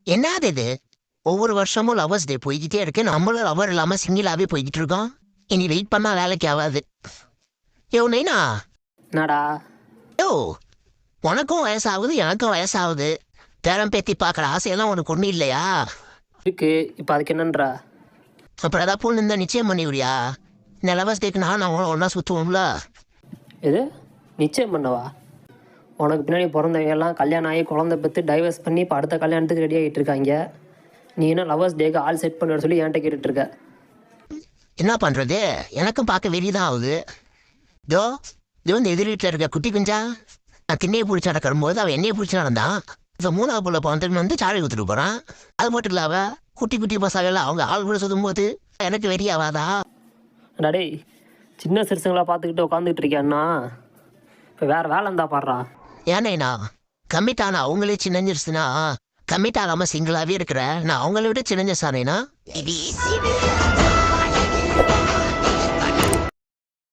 என்னது இது? ஒவ்வொரு வருஷமும் லவர்ஸ் டே போய்கிட்டே இருக்கு, நம்மளும் லவர் இல்லாம சிங்கிளாவே போய்கிட்டு இருக்கோம். இனி வெயிட் பண்ணா வேலைக்கு ஆகாது. யோ நைனா. என்னடா? யோ, உனக்கும் வயசாகுது எனக்கும் வயசாகுது. பேரம் பேத்தி பார்க்குற ஆசையெல்லாம் உனக்கு ஒன்றும் இல்லையா? இருக்கு. இப்போ அதுக்கு என்னன்றா? அப்புறம் ஏதாவது பொண்ணு இருந்தால் நிச்சயம் பண்ணிவிடியா? இந்த லவர்ஸ் டேக்கு நான் ஒன்றா சுற்றுவோம்ல. எது நிச்சயம் பண்ணவா? உனக்கு பின்னாடி பிறந்தவங்க எல்லாம் கல்யாணம் ஆகி குழந்தை பெற்று டைவர்ஸ் பண்ணி இப்போ அடுத்த கல்யாணத்துக்கு ரெடி ஆகிட்டு இருக்காங்க. நீ என்ன லவர்ஸ் டேக்கு ஆள் செட் பண்ணுற சொல்லி என்கிட்ட கேட்டுட்ருக்க? என்ன பண்ணுறது, எனக்கும் பார்க்க வெறிதான் ஆகுது. இதோ இது வந்து எதிர் வீட்டில் இருக்க குட்டி குஞ்சா, நான் திண்ணையை பிடிச்சி நடக்கும்போது அவன் என்னையை பிடிச்சி நடந்தான். இப்போ மூணாவது புள்ள வந்து சாலை ஊற்றுட்டு போகிறான். அது மட்டும் இல்லாம குட்டி குட்டி பசங்கள்லாம் அவங்க ஆள் கூட சுற்றும் போது எனக்கு வெறி ஆகாதா? டே, சின்ன சிறுசுங்களா பார்த்துக்கிட்டு உட்காந்துக்கிட்டு இருக்கியாண்ணா? இப்போ வேறு வேலை இருந்தா பாடுறா. ஏன்னா கம்மிட் ஆனா அவங்களே சின்னஞ்சிருச்சுன்னா, கம்மிட் ஆகாமல் சிங்கிளாகவே இருக்கிற நான் அவங்கள விட சின்னஞ்சிருச்சானேனா?